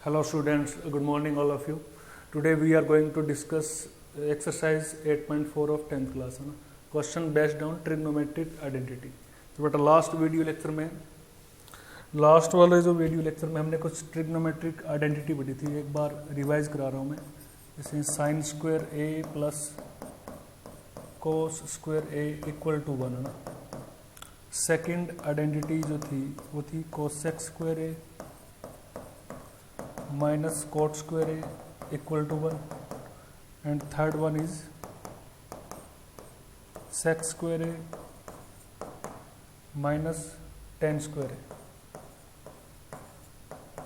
Hello students, good morning all of you. Today we are going to discuss exercise 8.4 of 10th class है ना, question based on trigonometric identity. तो बेटा last वाले जो video lecture में हमने कुछ ट्रिग्नोमेट्रिक आइडेंटिटी पढ़ी थी, एक बार रिवाइज करा रहा हूँ मैं। जैसे sine square A plus cos square A equal to 1 है ना। सेकेंड आइडेंटिटी जो थी वो थी cosec square A minus cot square A equal to 1 and third one is sec square A minus tan square A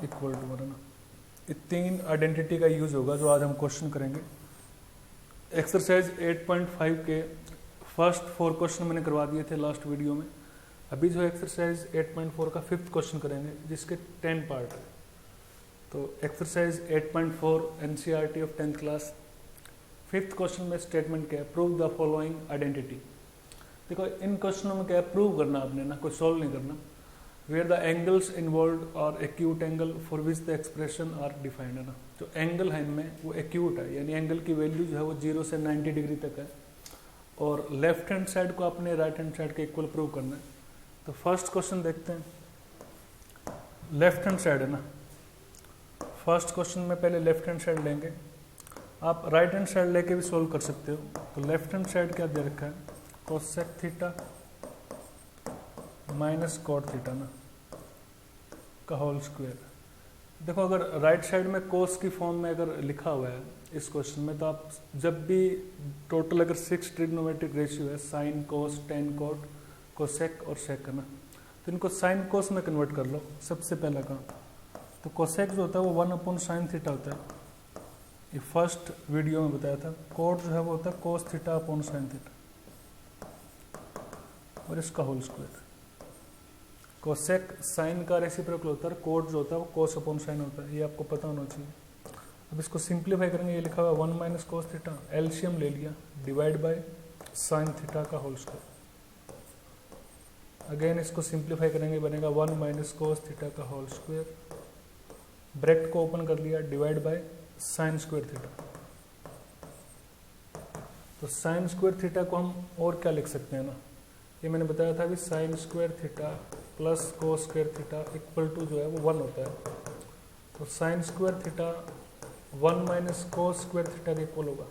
equal to 1 है ना। ये तीन आइडेंटिटी का यूज होगा जो आज हम क्वेश्चन करेंगे। एक्सरसाइज 8.5 के फर्स्ट 4 क्वेश्चन मैंने करवा दिए थे लास्ट वीडियो में। अभी जो एक्सरसाइज 8.4 का 5th क्वेश्चन करेंगे जिसके 10 पार्ट है। तो exercise 8.4 NCERT of 10th class 5th question में स्टेटमेंट क्या है, प्रूव द फॉलोइंग आइडेंटिटी। देखो इन क्वेश्चनों में क्या है, प्रूव करना आपने ना, कोई सॉल्व नहीं करना। Where the angles involve are acute angle for which the expression are defined है ना। जो एंगल है इनमें वो एक्यूट है, यानी एंगल की वैल्यू जो है वो 0 से 90 डिग्री तक है और लेफ्ट हैंड साइड को अपने राइट हैंड साइड के इक्वल प्रूव करना है। तो फर्स्ट क्वेश्चन देखते हैं। लेफ्ट हैंड साइड है ना, फर्स्ट क्वेश्चन में पहले लेफ्ट हैंड साइड लेंगे। आप राइट हैंड साइड लेके भी सोल्व कर सकते हो। तो लेफ्ट हैंड साइड क्या दे रखा है, cosec theta minus cot theta ना का होल स्क्वायर। देखो अगर राइट साइड में कोस की फॉर्म में अगर लिखा हुआ है इस क्वेश्चन में, तो आप जब भी टोटल अगर 6 ट्रिग्नोमेट्रिक रेशियो है, sine cos tan cot cosec और सेक है ना, तो इनको साइन कोस में कन्वर्ट कर लो। सबसे पहला काम तो कोसेक जो होता है वो 1 साइन थीटा होता है, ये फर्स्ट वीडियो में बताया था। कोट जो है वो होता है कोस थीटा अपॉन साइन थीटा और इसका होल स्क्वायर। कोसेक साइन का रेसिप्रोकल होता है, कोट जो होता है वो कोस अपॉन साइन होता है, ये आपको पता होना चाहिए। अब इसको सिंप्लीफाई करेंगे, ये लिखा हुआ 1 माइनस कोस थीटा, एलसीएम ले लिया, डिवाइड बाय साइन थीटा का होल स्क्वायर। अगेन इसको सिंप्लीफाई करेंगे, बनेगा 1 माइनस कोस थीटा का होल स्क्वायर, ब्रैकेट को ओपन कर लिया, divide by sign square theta. तो साइन स्क्वायर थीटा को हम और क्या लिख सकते हैं ना, ये मैंने बताया था कि sine square theta plus cos square theta equal to जो है वो 1 होता है। तो sine square theta 1 minus cos square theta के इक्वल होगा।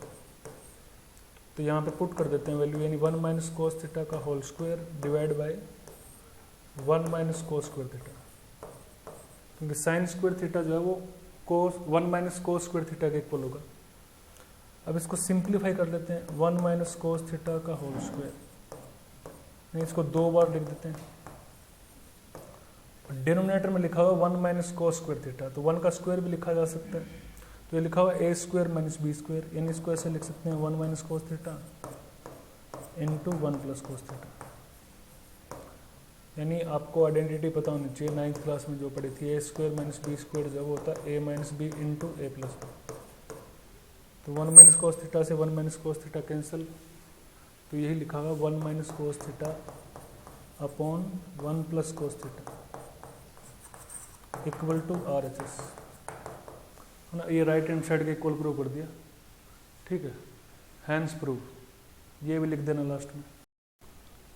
तो यहाँ पे पुट कर देते हैं वैल्यू, यानी 1 माइनस कोस थीटा का whole square divide bye 1 minus cos square theta, क्योंकि साइन स्क्वायर थीटा जो है वो cos 1 minus cos square theta के इक्वल होगा। अब इसको सिंप्लीफाई कर लेते हैं, 1 माइनस कोस थीटा का होल स्क्वायर, इसको 2 बार लिख देते हैं। डिनोमिनेटर में लिखा हुआ 1 माइनस कोस स्क्वायर थीटा, तो 1 का स्क्वायर भी लिखा जा सकता है। तो ये लिखा हुआ ए स्क्वायर माइनस बी स्क्वायर, यानी इसको ऐसे लिख सकते हैं 1 minus cos theta into 1 plus cos theta. यानी आपको आइडेंटिटी पता होनी चाहिए, 9th क्लास में जो पढ़ी थी, ए स्क्वायर माइनस बी स्क्वायर जब होता है A minus B into A plus B. तो 1 माइनस कोस थीटा से 1 माइनस कोस थीटा कैंसिल, तो यही लिखा हुआ 1 minus cos theta upon 1 plus cos theta equal to RHS है ना। ये राइट हैंड साइड के इक्वल प्रूव कर दिया, ठीक है, हैंस प्रूव, ये भी लिख देना लास्ट में,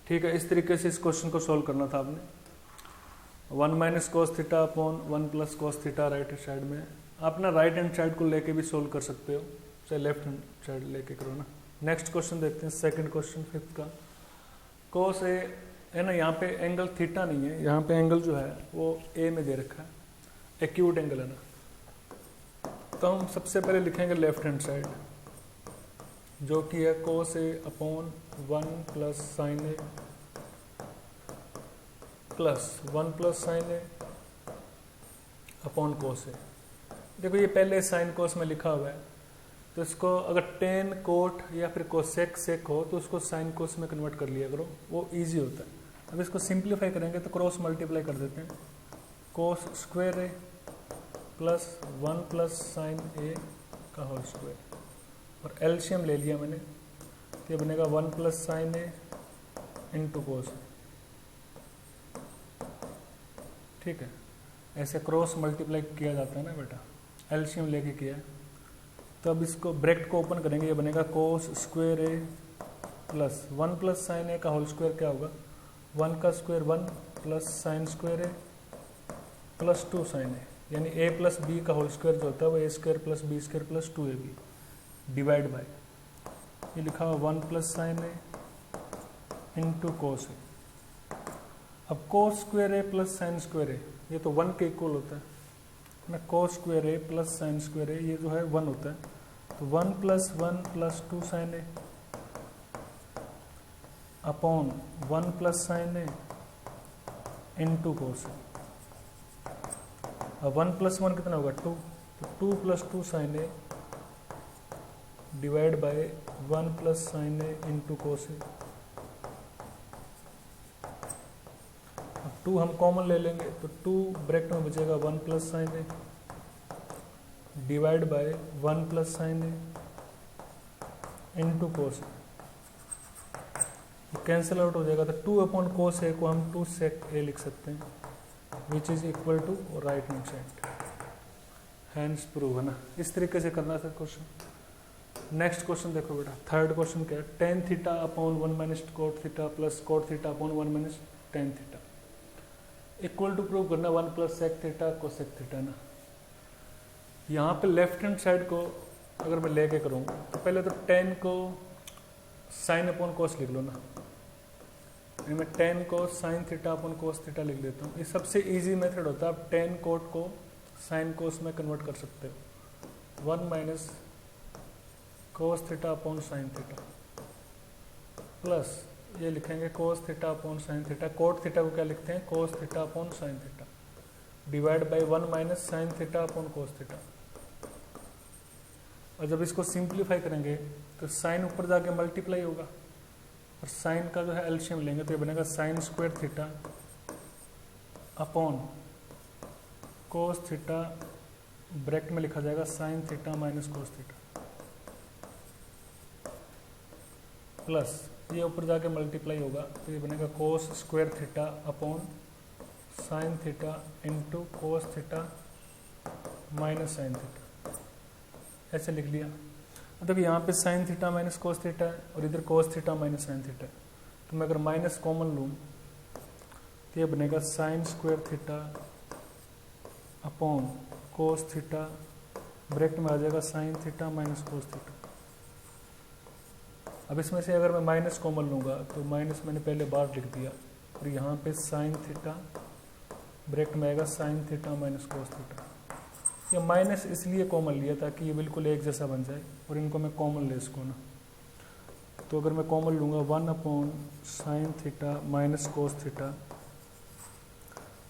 ठीक है। इस तरीके से इस क्वेश्चन को सॉल्व करना था आपने। 1 minus cos theta upon 1 plus cos theta right hand side में। आप ना राइट हैंड साइड को लेके भी सॉल्व कर सकते हो, चाहे लेफ्ट हैंड साइड लेके करो ना। नेक्स्ट क्वेश्चन देखते हैं, सेकंड क्वेश्चन 5th का। कोस ए है ना, यहाँ पे एंगल थीटा नहीं है, यहाँ पे एंगल जो है वो ए में दे रखा है, एक्यूट एंगल है ना। तो हम सबसे पहले लिखेंगे लेफ्ट हैंड साइड, जो कि है cos A upon 1 plus sine A plus 1 plus sine A upon cos ए। देखो ये पहले साइन कोस में लिखा हुआ है, तो इसको अगर टेन कोट या फिर कोसेक सेक हो तो उसको साइन कोस में कन्वर्ट कर लिया करो, वो इजी होता है। अब इसको सिंप्लीफाई करेंगे तो क्रॉस मल्टीप्लाई कर देते हैं, कोस square A plus 1 plus sine A का होल स्क्वायर, और एलसीएम ले लिया मैंने, तो ये बनेगा 1 प्लस साइन ए इंटू कोस, ठीक है। ऐसे क्रॉस मल्टीप्लाई किया जाता है ना बेटा, एलसीएम लेके किया है। तो अब इसको ब्रैकेट को ओपन करेंगे, ये बनेगा cos square A plus 1 plus sine A का होल स्क्वायर क्या होगा, 1 का square 1 plus sine square A plus 2 sign A, यानी ए प्लस बी का होल स्क्वायर जो होता है वो A square plus B square plus 2ab divide by, ये लिखा हुआ 1 plus sine A into cos A. अब cos square A plus sine square A ये तो 1 के इक्वल होता है ना, cos square A plus sine square A ये जो है 1 होता है, तो 1 plus 1 plus 2 sign A upon 1 plus sine A into cos A. अब 1 प्लस 1 कितना होगा 2, तो 2 plus 2 sign A divide by 1 plus sine A into cos A. अब 2 हम कॉमन ले लेंगे तो 2 ब्रैकेट में बचेगा 1 plus sine A divide by 1 plus sine A into cos A, cancel out हो जाएगा, तो 2 अपॉन कोस ए को हम 2 सेक ए लिख सकते हैं which is equal to right hand side, hence prove है ना। इस तरीके से करना था क्वेश्चन। नेक्स्ट क्वेश्चन देखो बेटा, थर्ड क्वेश्चन क्या है, tan theta upon 1 minus cot theta plus cot theta upon 1 minus tan theta equal to prove करना 1 plus sec theta cosec theta ना। यहाँ पे लेफ्ट हैंड साइड को अगर मैं लेके करूँ तो पहले तो टेन को साइन अपॉन कोस लिख लो ना, मैं टेन को sign theta upon cos theta लिख लेता हूँ। ये सबसे इजी मेथड होता है, आप टेन कोट को साइन कोस में कन्वर्ट कर सकते हो, 1 minus cos theta upon sine theta plus ये लिखेंगे कोस theta upon sine theta, cot theta को क्या लिखते हैं कोस theta upon sine theta divide by 1 minus sign theta upon cos theta. और जब इसको सिंप्लीफाई करेंगे तो साइन ऊपर जाके मल्टीप्लाई होगा और साइन का जो है एलसीएम लेंगे तो ये बनेगा sign square theta upon cos theta, bracket में लिखा जाएगा sine theta minus cos theta plus ये ऊपर जाके मल्टीप्लाई होगा तो ये बनेगा cos square theta upon sine theta into cos theta minus sine theta, ऐसे लिख लिया। देखिए यहाँ पे sign theta minus cos theta है और इधर cos theta minus sine theta है, तो मैं अगर माइनस कॉमन लूँ तो ये बनेगा sign square theta upon cos theta, bracket में आ जाएगा sine theta minus cos theta. अब इसमें से अगर मैं माइनस कॉमन लूँगा तो माइनस मैंने पहले बार लिख दिया और यहाँ पे साइन थीटा, ब्रैकेट में आएगा sine theta minus cos theta. ये माइनस इसलिए कॉमन लिया ताकि ये बिल्कुल एक जैसा बन जाए और इनको मैं कॉमन ले सकूँ ना, तो अगर मैं कॉमन लूँगा 1 upon sine theta minus cos theta,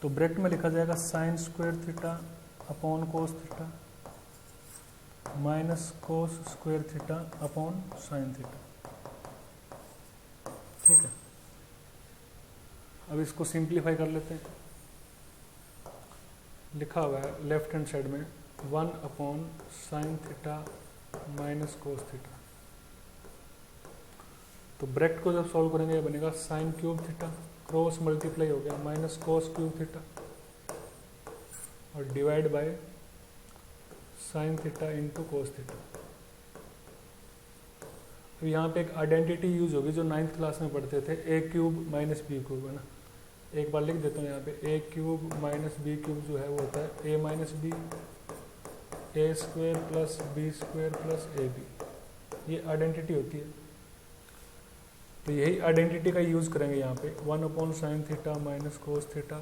तो ब्रैकेट में लिखा जाएगा sine square theta upon cos theta minus cos square theta upon sine theta. ठीक है, अब इसको सिंप्लीफाई कर लेते हैं। लिखा हुआ है लेफ्ट हैंड साइड में 1 upon sine theta minus cos theta, तो ब्रैकेट को जब सॉल्व करेंगे ये बनेगा sine cube theta, cross multiply हो गया माइनस कोस क्यूब थीटा और divide by sign theta into cos theta. तो यहाँ पे एक आइडेंटिटी यूज होगी जो 9th क्लास में पढ़ते थे, A cube minus B cube है ना। एक बार लिख देता हूँ यहाँ पे A cube minus B cube जो है वो होता है A minus B, A square plus B square plus A B, ये आइडेंटिटी होती है। तो यही आइडेंटिटी का यूज़ करेंगे यहाँ पे 1 upon sine theta minus cos theta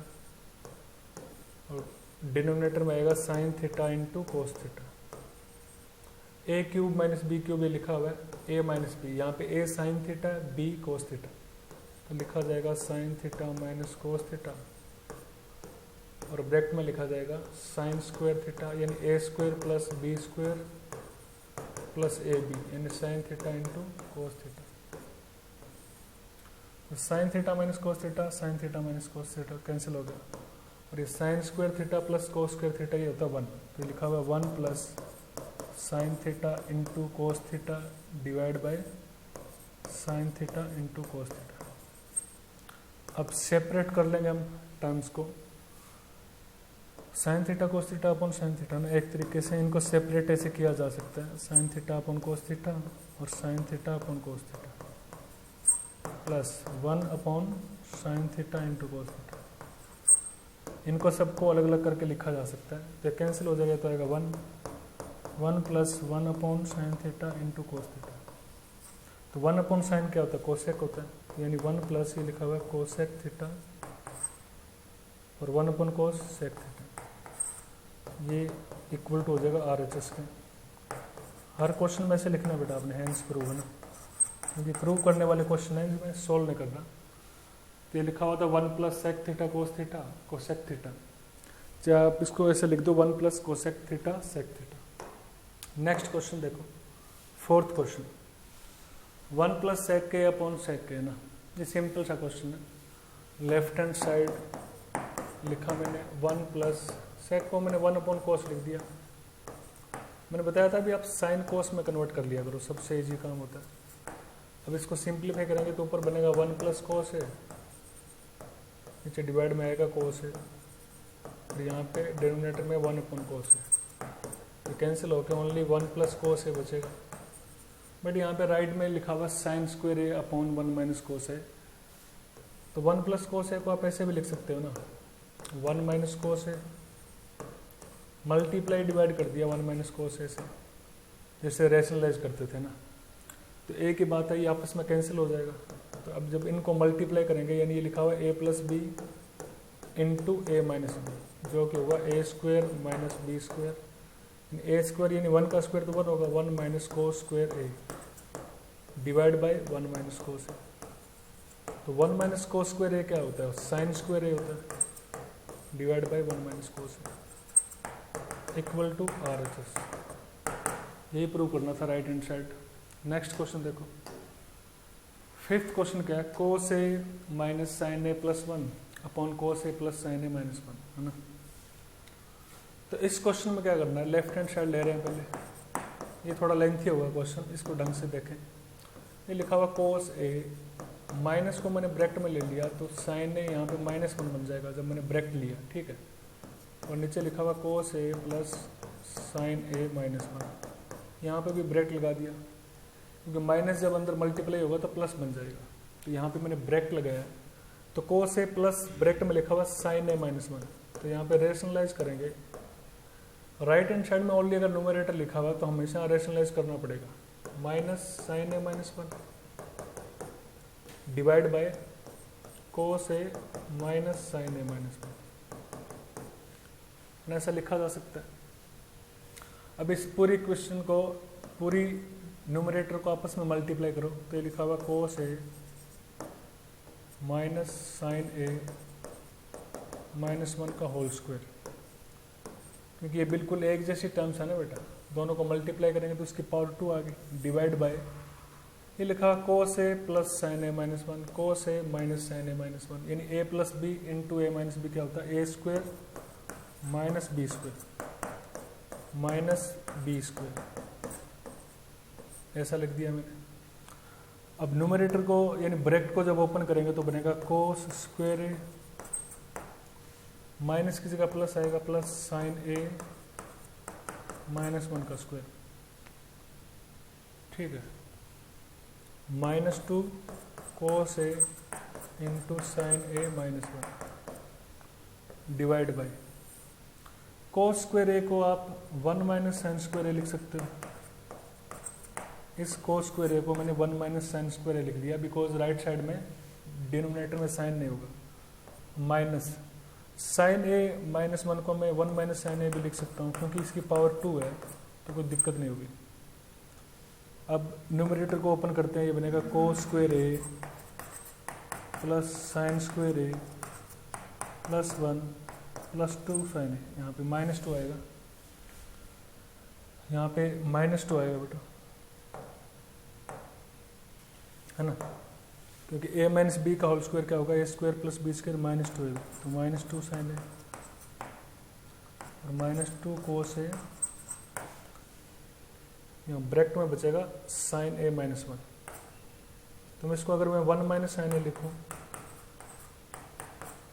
और डिनोमिनेटर में आएगा sine theta into cos theta. A cube minus B cube ये लिखा हुआ है ए माइनस बी, यहाँ पे A sine theta B cos theta, तो लिखा जाएगा sine theta minus cos theta और ब्रैकेट में लिखा जाएगा साइन स्क्वायर थीटा यानी A square plus B square plus A B यानी sine theta into cos theta. Sign theta minus cos theta, sign theta minus cos theta cancel हो गया और ये sign square theta plus cos square theta ये होता है 1, तो लिखा हुआ 1 plus sign theta into cos theta divide by sign theta into cos theta. अब सेपरेट कर लेंगे हम टर्म्स को, sine theta cos theta upon sine theta ना, एक तरीके से इनको सेपरेट ऐसे किया जा सकता है, sine theta upon cos theta और sine theta upon cos theta plus 1 upon sine theta into cos theta. इनको सबको अलग अलग करके लिखा जा सकता है, तो कैंसिल हो जाएगा, तो आएगा 1 plus 1 upon sine theta into cos theta. तो 1 अपॉन साइन क्या होता है, कोसेक होता है, यानी 1 प्लस ये लिखा हुआ है कोसेक थीटा और 1 अपॉन कोस सेक थीटा, ये इक्वल टू हो जाएगा RHS के। हर क्वेश्चन में से लिखना बेटा आपने, हैंस प्रूव है ना, क्योंकि प्रूव करने वाले क्वेश्चन है जिसमें सोल्व नहीं करना। तो ये लिखा हुआ था 1 plus sec theta cos theta cosec theta, चाहे आप इसको ऐसे लिख दो 1 plus cosec theta sec theta. Next question देखो, फोर्थ क्वेश्चन, 1 प्लस सेक के अपॉन सेक के ना, ये सिंपल सा क्वेश्चन है। लेफ्ट हैंड साइड लिखा मैंने 1 प्लस सेक को मैंने 1 अपॉन कोस लिख दिया। मैंने बताया था भी आप साइन कोस में कन्वर्ट कर लिया करो, सबसे इजी काम होता है। अब इसको सिंप्लीफाई करेंगे तो ऊपर बनेगा 1 प्लस कोस है, नीचे डिवाइड में आएगा कोस है, और यहाँ पे डिनोमिनेटर में 1 अपॉन कोस है, तो कैंसिल होकर ओनली 1 प्लस कोस है बचेगा। बट यहाँ पे राइट में लिखा हुआ साइन स्क्वायर है अपॉन 1 माइनस कोस है, तो 1 प्लस कोस है को आप ऐसे भी लिख सकते हो ना, 1 माइनस कोस है मल्टीप्लाई डिवाइड कर दिया 1 माइनस कोस है से, जैसे रैशनलाइज करते थे ना। तो एक ही बात है, ये आपस में कैंसिल हो जाएगा। तो अब जब इनको मल्टीप्लाई करेंगे, यानी ये लिखा हुआ है a plus B into A minus B, जो कि होगा A square minus B square. A square यानी 1 का स्क्वायर तो 1 होगा, 1 minus cos square A divide by 1 minus cos A. तो 1 माइनस कोस स्क्वायर ए क्या होता है, साइन स्क्वायर ए होता है, divide by 1 minus cos A equal to RHS। यही प्रूव करना था right hand side. Next question देखो, फिफ्थ क्वेश्चन क्या है, cos A minus sine A plus 1 upon cos A plus sine A minus 1 है ना। तो इस क्वेश्चन में क्या करना है, लेफ्ट हैंड साइड ले रहे हैं पहले, ये थोड़ा लेंथी होगा क्वेश्चन, इसको ढंग से देखें। ये लिखा हुआ कोस ए, माइनस को मैंने ब्रैकेट में ले लिया तो साइन ए यहाँ पे -1 बन जाएगा जब मैंने ब्रैकेट लिया, ठीक है। और नीचे लिखा हुआ कोस ए प्लस साइन ए -1, यहाँ पे भी ब्रैकेट लगा दिया, क्योंकि माइनस जब अंदर मल्टीप्लाई होगा तो प्लस बन जाएगा। तो यहाँ पे मैंने ब्रैकेट लगाया, तो कोस ए प्लस ब्रैकेट में लिखा हुआ साइन ए -1, तो यहाँ पे रेशनलाइज करेंगे। राइट हैंड साइड में ऑलरेडी अगर न्यूमरेटर लिखा हुआ तो हमेशा रेशनलाइज करना पड़ेगा, minus sine A -1 divide by cos A minus sine A -1, ऐसा लिखा जा सकता है। अब इस पूरी क्वेश्चन को, पूरी न्यूमरेटर को आपस में मल्टीप्लाई करो, तो ये लिखा हुआ कोस ए माइनस साइन ए -1 का होल स्क्वायर, क्योंकि ये बिल्कुल एक जैसी टर्म्स है ना बेटा, दोनों को मल्टीप्लाई करेंगे तो उसकी पावर 2 आ गई, डिवाइड बाय ये लिखा cos A plus sine A -1 cos A minus sine A -1, यानी A plus B into A minus B क्या होता है, A square minus B square minus B square, ऐसा लिख दिया मैंने। अब न्यूमरेटर को यानी ब्रैकेट को जब ओपन करेंगे तो बनेगा कोस स्क्वायर ए, माइनस की जगह प्लस आएगा, प्लस साइन ए -1 का स्क्वायर, ठीक है, -2 cos A into sine A -1 divide by cos square A को आप 1 माइनस साइन स्क्वायर ए लिख सकते हो। इस कोस स्क्वायर ए को मैंने 1 माइनस साइन स्क्वायर ए लिख दिया, बिकॉज राइट साइड में डिनोमिनेटर में साइन नहीं होगा, माइनस साइन ए -1 को मैं 1 माइनस साइन ए भी लिख सकता हूँ, क्योंकि इसकी पावर 2 है तो कोई दिक्कत नहीं होगी। अब न्यूमरेटर को ओपन करते हैं, ये बनेगा cos square A plus sine square A plus 1 plus 2 sign ए, यहाँ पे -2 आएगा, यहाँ पे -2 आएगा बेटा, है ना, क्योंकि a माइनस बी का होल स्क्वायर क्या होगा, A square plus B square -2 होगा, तो -2 साइन ए और -2 कोस ए, यहाँ ब्रैकेट में बचेगा साइन ए -1। तो मैं इसको अगर मैं 1 माइनस साइन ए लिखूँ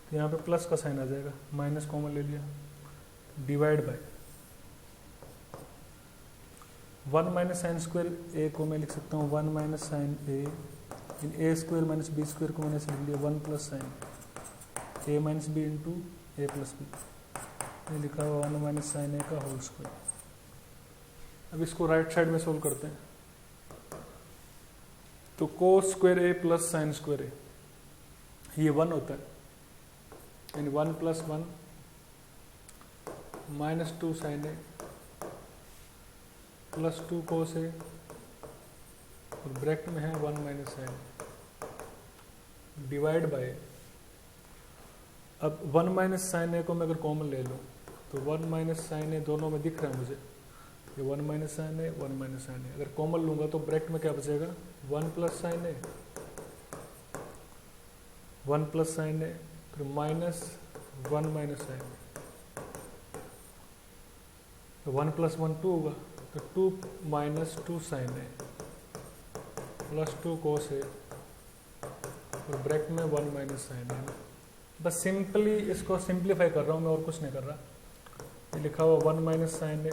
तो यहाँ पे प्लस का साइन आ जाएगा, माइनस कॉमन ले लिया, divide bye 1 minus sine square A को मैं लिख सकता हूँ 1 माइनस साइन ए इन A square minus B square को मैंने लिख लिया 1 plus sine A minus B into A plus B, ये लिखा हुआ 1 माइनस साइन ए का होल स्क्वायर। अब इसको राइट साइड में सोल्व करते हैं, तो कोस square A plus sine square A ये 1 होता है, यानी 1 plus 1 minus 2 sign A plus 2 cos ए और ब्रैकेट में है 1 माइनस साइन डिवाइड बाय, अब 1 माइनस साइन ए को मैं अगर कॉमन ले लूँ तो 1 माइनस साइन ए दोनों में दिख रहा है मुझे, ये 1 minus sine A 1 minus sine ए, अगर कॉमन लूँगा तो ब्रैकेट में क्या बचेगा 1 plus sine A 1 plus sine ए फिर माइनस 1 माइनस साइन ए, तो 1 प्लस 1 2 होगा, तो 2 minus 2 sign A plus 2 cos ए और ब्रैकेट में 1 माइनस साइन ए। बस सिंपली इसको सिंप्लीफाई कर रहा हूँ मैं, और कुछ नहीं कर रहा। ये लिखा हुआ 1 माइनस साइन ए,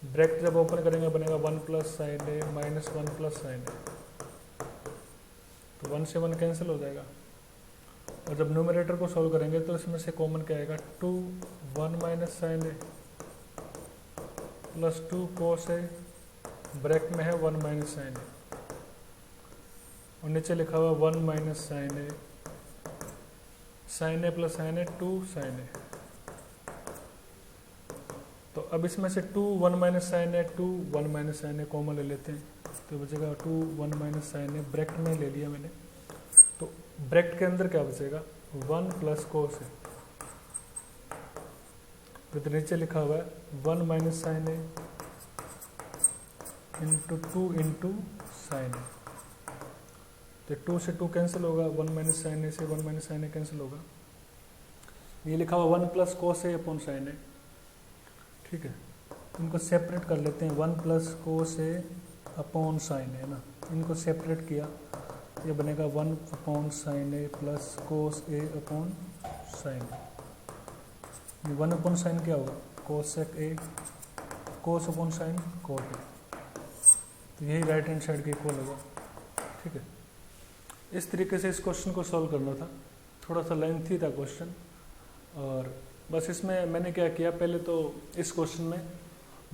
ब्रैकेट जब ओपन करेंगे बनेगा 1 plus sine A minus 1 plus sine ए, तो 1 से 1 कैंसिल हो जाएगा। और जब न्यूमरेटर को सॉल्व करेंगे तो इसमें से कॉमन क्या आएगा 2 1 minus sine A plus 2 cos A, bracket में है 1 माइनस साइन ए और नीचे लिखा हुआ 1 minus sine A plus sine A 2 sign ए। तो अब इसमें से 2 1 माइनस साइन ए 2 1 माइनस साइन ए कॉमन ले लेते हैं, तो बचेगा 2 1 माइनस साइन ए, ब्रैकेट में ले लिया मैंने, तो ब्रैकेट के अंदर क्या बचेगा 1 प्लस कोस ए, फिर नीचे लिखा हुआ है 1 minus sine A into 2 into sine ए, तो 2 से 2 कैंसिल होगा, 1 माइनस साइन ए से 1 माइनस साइन ए कैंसिल होगा। ये लिखा हुआ 1 प्लस कोस ए अपॉन साइन ए, ठीक है, इनको सेपरेट कर लेते हैं, 1 प्लस कोस ए अपॉन साइन ए ना, इनको सेपरेट किया, ये बनेगा 1 upon sign A plus cos A upon sine A. 1 upon sign क्या होगा cosec A, cos upon sine cot A, तो यही राइट हैंड साइड के इक्वल होगा, ठीक है। इस तरीके से इस क्वेश्चन को सॉल्व करना था, थोड़ा सा लेंथी था क्वेश्चन, और बस इसमें मैंने क्या किया, पहले तो इस क्वेश्चन में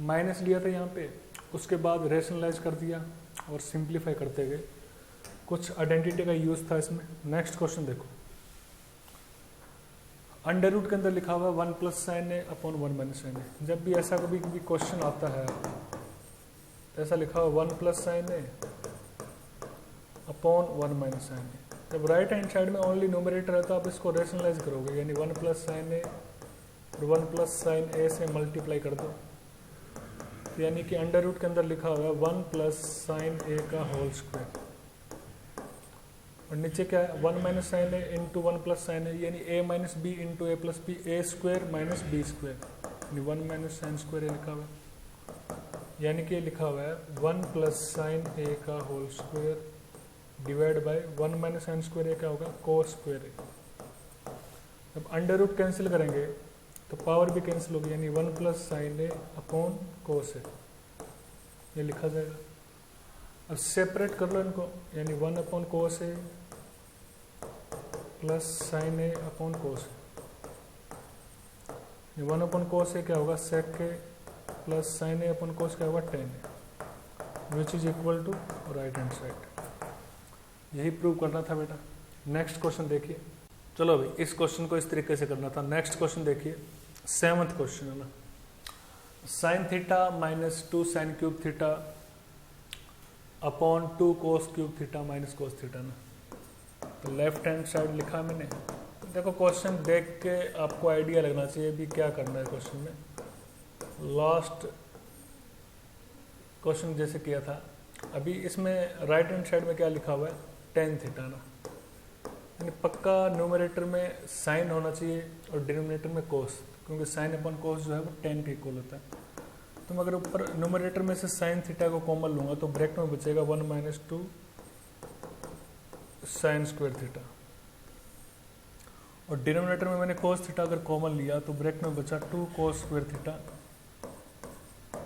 माइनस लिया था यहाँ पे, उसके बाद रेशनलाइज कर दिया और सिंप्लीफाई करते गए, कुछ आइडेंटिटी का यूज़ था इसमें। नेक्स्ट क्वेश्चन देखो, अंडर रूट के अंदर लिखा हुआ है 1 plus sine A upon 1 minus sine ए। जब भी ऐसा कभी भी क्वेश्चन आता है, ऐसा लिखा हुआ 1 plus sine A upon 1 minus sine ए, जब राइट हैंड साइड में ओनली न्यूमरेटर है तो आप इसको रेशनलाइज करोगे, यानी 1 प्लस साइन ए और 1 प्लस साइन ए से मल्टीप्लाई कर दो, तो यानी कि अंडर रूट के अंदर लिखा हुआ है 1 प्लस साइन ए का होल स्क्वायर, और नीचे क्या है 1 minus sine A into 1 plus sine A, यानी ए minus B into A plus B, A square minus B square, यानी 1 माइनस साइन स्क्वायर ए लिखा हुआ है, यानी कि लिखा हुआ है 1 प्लस साइन ए का whole square divide bye 1 minus sine square A क्या होगा कोस स्क्वायर ए। जब अंडर रूट कैंसिल करेंगे तो पावर भी कैंसिल होगी, यानी 1 plus sine A upon cos ए, ये लिखा जाएगा। अब सेपरेट कर लो इनको, यानी 1 upon cos A plus sine A upon cos A, 1 upon cos A क्या होगा sec A plus sine A upon cos क्या होगा tan A, which is equal to right hand side. यही प्रूव करना था बेटा। नेक्स्ट क्वेश्चन देखिए, चलो अभी इस क्वेश्चन को इस तरीके से करना था। नेक्स्ट क्वेश्चन देखिए, 7th क्वेश्चन है ना, sign theta minus 2 sine cube theta upon 2 cos cube theta minus cos theta ना, तो लेफ्ट हैंड साइड लिखा मैंने। देखो क्वेश्चन देख के आपको आइडिया लगना चाहिए भी क्या करना है क्वेश्चन में। लास्ट क्वेश्चन जैसे किया था, अभी इसमें राइट हैंड साइड में क्या लिखा हुआ है टेन थीटा ना, यानी पक्का न्यूमरेटर में साइन होना चाहिए और डिनोमिनेटर में कोस, क्योंकि साइन अपॉन कोस जो है वो 10 के इक्वल होता है। तो मैं अगर ऊपर न्यूमरेटर में से साइन थीटा को कॉमन लूँगा तो ब्रैकेट में बचेगा 1 माइनस 2 साइन स्क्वायर थीटा, और डिनोमिनेटर में मैंने कोस थीटा अगर कॉमन लिया तो ब्रैकेट में बचा 2 कोस स्क्वायर थीटा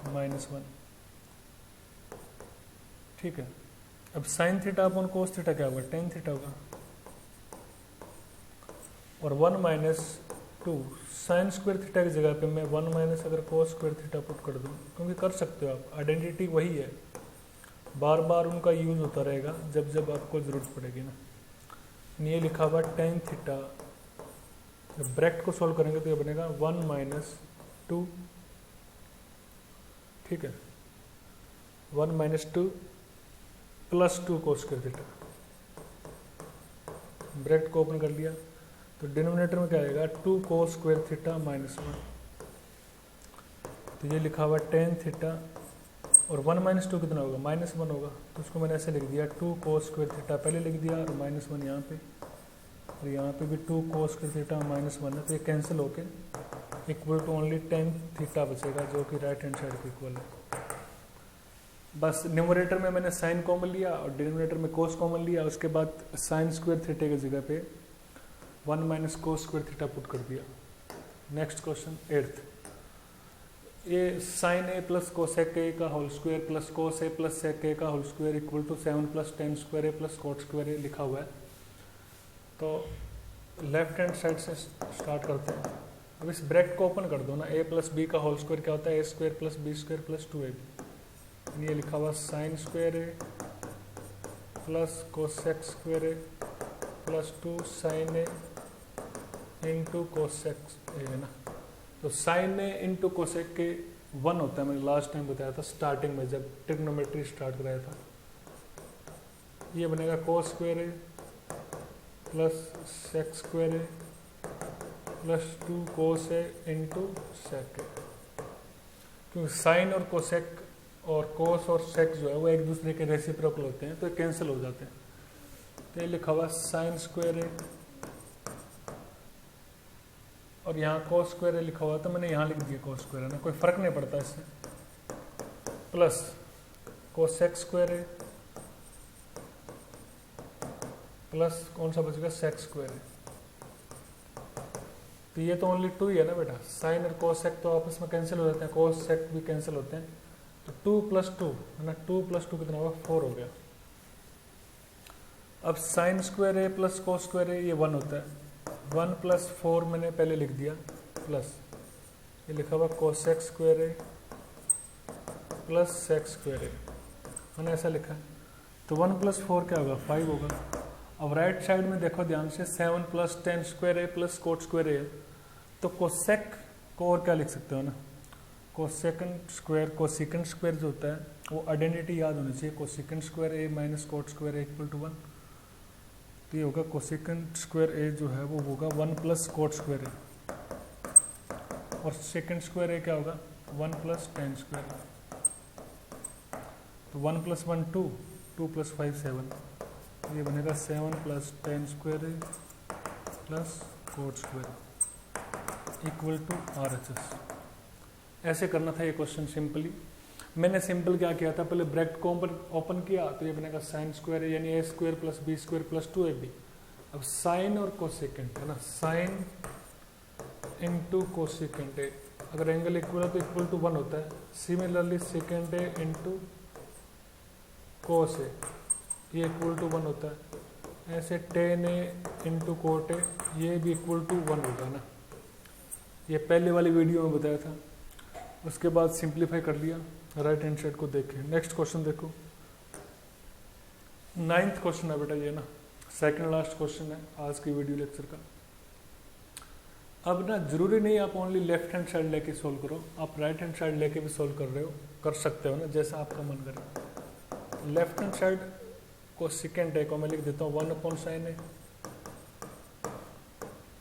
-1। ठीक है, अब sign theta upon cos theta क्या होगा, टेन थीटा होगा। और 1 - 2 साइन स्क्वायर थीटा की जगह पे मैं 1 - अगर कोस स्क्वायर थीटा पुट कर दूँ, क्योंकि कर सकते हो आप, आइडेंटिटी वही है, बार बार उनका यूज होता रहेगा जब जब आपको ज़रूरत पड़ेगी ना। ये लिखा हुआ टेन थीटा, जब ब्रैकेट को सोल्व करेंगे तो ये बनेगा 1 - 2। ठीक है, 1 - 2 + 2 कोस स्क्वायर थीटा। ब्रैकेट को ओपन कर लिया तो डिनोमिनेटर में क्या आएगा, 2 कोस स्क्वायर थीटा -1। तो ये लिखा हुआ टेन थीटा, और 1 - 2 कितना होगा, -1 होगा। तो उसको मैंने ऐसे लिख दिया, 2 कोस स्क्वायर थीटा पहले लिख दिया और -1 यहाँ पे, और यहाँ पे भी 2 कोस स्क्वायर थीटा -1 है। तो ये कैंसिल होके equal to only tan theta बचेगा, जो कि राइट हैंड साइड के इक्वल है। बस न्यूमरेटर में मैंने साइन कॉमन लिया और डिनोमिनेटर में कोस कॉमन लिया, उसके बाद साइन स्क्वायर थीटा की जगह पे 1 - कोस स्क्वायर थीटा पुट कर दिया। नेक्स्ट क्वेश्चन 8th, ये sine A plus cosec A का whole square plus cos A plus sec A का whole square equal to 7 + tan square A plus cot square A लिखा हुआ है। तो लेफ्ट हैंड साइड से स्टार्ट करते हैं। अब इस ब्रैकेट को ओपन कर दो ना, a + b का होल स्क्वायर क्या होता है, a² + b² + 2ab। ये लिखा हुआ sine square A plus cosec square A plus 2 sign A into cosec A है ना। तो साइन ए इंटू कोसेक के 1 होता है, मैंने लास्ट टाइम बताया था स्टार्टिंग में जब ट्रिग्नोमेट्री स्टार्ट कराया था। ये बनेगा cos square A plus sec square A plus 2 cos A into sec ए। क्योंकि साइन और कोसेक और कोस और सेक जो है वो एक दूसरे के रेसिप्रोकल होते हैं, तो ये कैंसिल हो जाते हैं। तो ये लिखा हुआ साइन स्क्वायर ए और यहाँ कोस स्क्वायर ए लिखा हुआ, तो मैंने यहाँ लिख दिया कोस स्क्वायर है ना, कोई फर्क नहीं पड़ता इससे, plus cosec square A plus कौन सा बचेगा, सेक स्क्वायर ए। तो ये तो ओनली 2 ही है ना बेटा, साइन और कोसेक तो आपस में कैंसिल हो जाते हैं, कोस सेक भी कैंसिल होते हैं। तो 2 + 2 है ना, 2 + 2 कितना होगा, 4 हो गया। अब sign square A plus cos square A ये 1 होता है, 1 + 4 मैंने पहले लिख दिया, प्लस ये लिखा हुआ cosec square A plus sec square ए, मैंने ऐसा लिखा है। तो 1 + 4 क्या होगा, 5 होगा। अब राइट साइड में देखो ध्यान से, 7 + tan square A plus cot square ए, तो कोसेक को और क्या लिख सकते हो ना, कोसेकंड स्क्वायर, कोसिकेंड स्क्वायर जो होता है वो आइडेंटिटी याद होनी चाहिए, cosecant square A - cot square A equal to 1। तो ये होगा कोसिकेंड स्क्वायर ए जो है वो होगा 1 + कोट स्क्वायर ए, और सेकंड स्क्वायर ए क्या होगा, 1 + tan स्क्वायर ए। तो 1 + 1 2, 2 + 5 7, ये बनेगा 7 + tan square A plus cot square equal to RHS। ऐसे करना था ये क्वेश्चन सिंपली। मैंने सिंपल क्या किया था, पहले ब्रैकेट को ओपन किया तो ये बनेगा साइन स्क्वायर है यानी a² + b² + 2ab। अब साइन और कोसेकेंट है ना, साइन इंटू कोसेकेंट ए, अगर एंगल इक्वल है तो इक्वल टू 1 होता है। सिमिलरली सेकेंड ए इंटू कोस ए, ये इक्वल टू 1 होता है। ऐसे ten A into cot A, ये भी इक्वल टू 1 होगा ना, ये पहले वाली वीडियो में बताया था। उसके बाद सिंप्लीफाई कर लिया, राइट हैंड साइड को देखें। नेक्स्ट क्वेश्चन देखो, 9th क्वेश्चन है बेटा ये ना, सेकंड लास्ट क्वेश्चन है आज की वीडियो लेक्चर का। अब ना जरूरी नहीं आप ओनली लेफ्ट हैंड साइड लेके सोल्व करो, आप राइट हैंड साइड लेके भी सोल्व कर रहे हो, कर सकते हो ना, जैसा आपका मन करे। लेफ्ट हैंड साइड को सेकेंड ए को मैं लिख देता हूँ 1/sin ए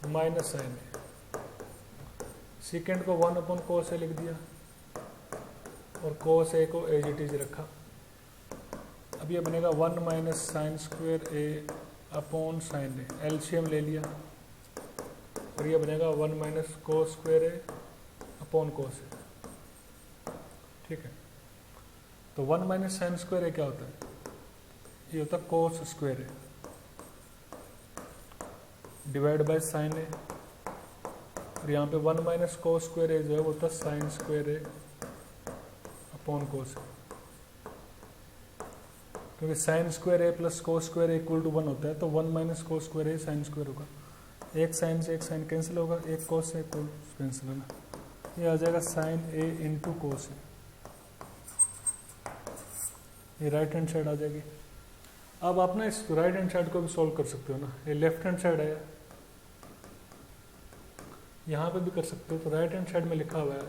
माइनस साइन ए, सेकेंड को 1/cos ए लिख दिया और cos ए को एज इट इज रखा। अब ये बनेगा 1 - sin square A upon sine A, LCM ले लिया और ये बनेगा 1 - cos square A upon cos ए। ठीक है, तो 1 - sin स्क्वायर ए क्या होता है, ये होता है cos square A. Divide by sine A, और यहाँ पे 1 माइनस कोस स्क्वायर ए जो है वो था sine square A upon cos A, क्योंकि sine square A plus cos square A equal to 1 होता है, तो 1 minus cos square A sine square होगा, एक साइन से एक साइन कैंसिल होगा, एक कोस से कोस कैंसिल होगा, ये आ जाएगा साइन ए इंटू कोस ए, ये राइट हैंड साइड आ जाएगी। अब आप ना इस राइट हैंड साइड को भी सॉल्व कर सकते हो ना, ये लेफ्ट हैंड साइड है, यहाँ पे भी कर सकते हो, तो राइट हैंड साइड में लिखा हुआ है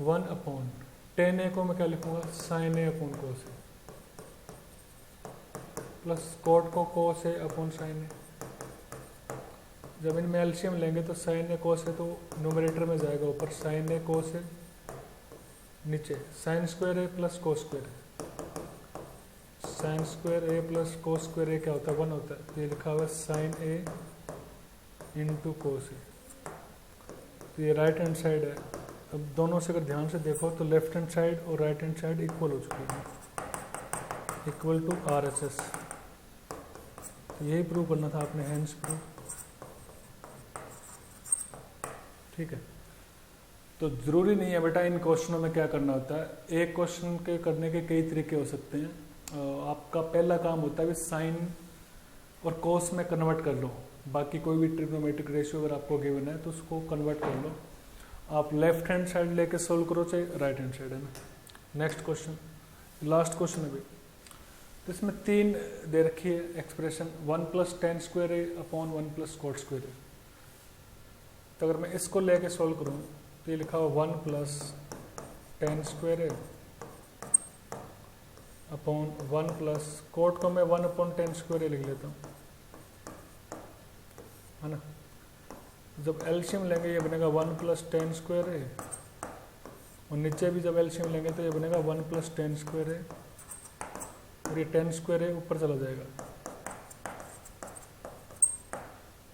1 अपॉन टेन ए को मैं क्या लिखूंगा sign A upon cos A, plus coat को कोस ए अपॉन साइन ए। जब इनमें एलसीएम लेंगे तो साइन ए कोस ए तो न्यूमरेटर में जाएगा, ऊपर साइन ए कोस ए, नीचे sign square A plus cos square A, sine square A plus cos square A क्या होता है 1 होता है, ये लिखा हुआ है sign A into cos A, तो ये राइट हैंड साइड है। अब दोनों से अगर ध्यान से देखो तो लेफ्ट हैंड साइड और राइट हैंड साइड इक्वल हो चुकी है, इक्वल टू RHS, तो यही प्रूव करना था आपने, हैंड्स प्रूव। ठीक है, तो जरूरी नहीं है बेटा इन क्वेश्चनों में क्या करना होता है, एक क्वेश्चन के करने के कई तरीके हो सकते हैं। आपका पहला काम होता है साइन और कोस में कन्वर्ट कर लो, बाकी कोई भी ट्रिग्नोमेट्रिक रेशियो अगर आपको गिवन है तो उसको कन्वर्ट कर लो, आप लेफ्ट हैंड साइड लेके सोल्व करो चाहे राइट हैंड साइड, है ना। नेक्स्ट क्वेश्चन, लास्ट क्वेश्चन है भाई, तो इसमें 3 दे रखी है expression, 1 plus ten square A upon 1 plus cot square ए, तो अगर मैं इसको लेके सोल्व करूँ तो ये लिखा हुआ 1 plus ten square A upon 1 plus coat को मैं 1 अपॉन टेन स्क्वायर ए लिख लेता हूँ, है ना। जब एलसीएम लेंगे ये बनेगा 1 प्लस टेन स्क्वायर ए, और नीचे भी जब एलसीएम लेंगे तो ये बनेगा 1 प्लस टेन स्क्वायर ए, और ये टेन स्क्वायर ए ऊपर चला जाएगा,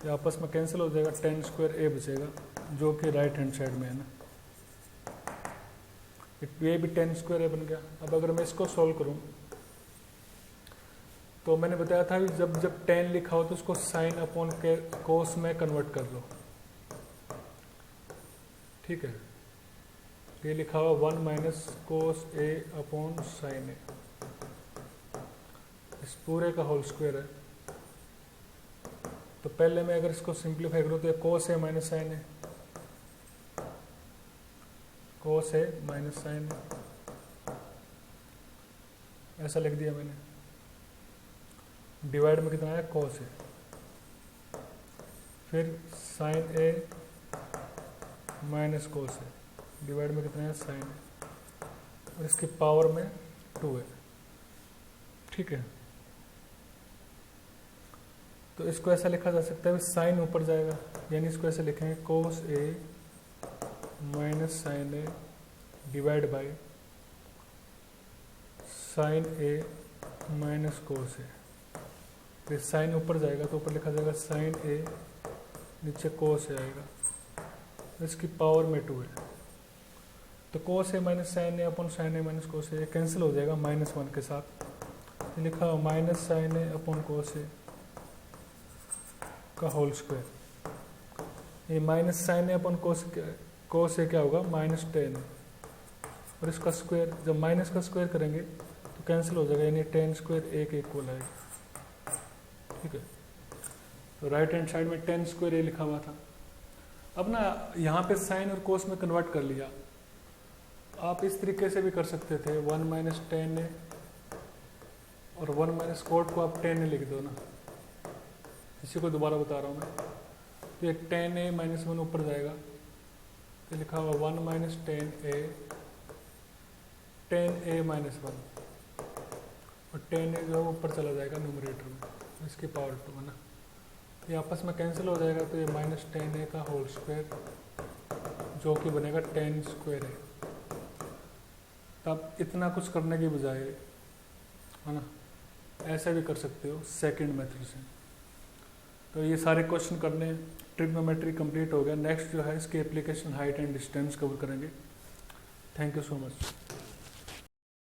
ये आपस में कैंसिल हो जाएगा, टेन स्क्वायर ए बचेगा जो कि राइट हैंड साइड में है ना, ये भी टेन स्क्वायर ए बन गया। अब अगर मैं इसको सॉल्व करूं तो मैंने बताया था कि जब टेन लिखा हो तो उसको साइन अपॉन के कोस में कन्वर्ट कर लो, ठीक है। ये लिखा हुआ 1 माइनस कोस ए अपॉन साइन ए, इस पूरे का होल स्क्वायर है। तो पहले मैं अगर इसको सिंप्लीफाई करूँ तो ये कोस A minus sine A, cos A minus sine ए, ऐसा लिख दिया मैंने। डिवाइड में कितना है कोस ए, फिर sign A minus cos A, divide में कितना है साइन ए, और इसकी पावर में 2 है, ठीक है। तो इसको ऐसा लिखा जा सकता है साइन ऊपर जाएगा, यानी इसको ऐसे लिखेंगे cos A minus sine A divide by sine A minus cos A, फिर साइन ऊपर जाएगा तो ऊपर लिखा जाएगा साइन ए, नीचे कोस ए आएगा, इसकी पावर में 2 है। तो कोस A minus sine A upon sine A minus cos A cancel हो जाएगा -1 के साथ, तो लिखा हो minus sine A upon cos ए का होल स्क्वायर। ये minus sine A upon cos A क्या होगा -10, और इसका स्क्वायर जब माइनस का स्क्वायर करेंगे तो कैंसिल हो जाएगा, यानी 10 स्क्वायर ए के इक्वल आएगा, ठीक है। तो राइट हैंड साइड में 10 स्क्वायर ए लिखा हुआ था। अब ना यहाँ पे साइन और कोस में कन्वर्ट कर लिया, आप इस तरीके से भी कर सकते थे, 1 माइनस टेन ए और 1 माइनस कोट को आप 10 ए लिख दो ना, इसी को दोबारा बता रहा हूँ मैं। तो ये 10 ए माइनस 1 ऊपर जाएगा, तो लिखा हुआ 1 माइनस 10 ए माइनस 1, और 10 ए जो ऊपर चला जाएगा न्यूमरेटर में, इसकी पावर 2 है ना, ये आपस में कैंसिल हो जाएगा, तो ये -10 ए का होल स्क्वायर जो कि बनेगा 10 स्क्वायर ए। तब इतना कुछ करने की बजाय, है ना, ऐसा भी कर सकते हो सेकंड मेथड से। तो ये सारे क्वेश्चन करने, ट्रिग्नोमेट्री कंप्लीट हो गया। नेक्स्ट जो है इसकी application height and distance cover करेंगे। Thank you so much.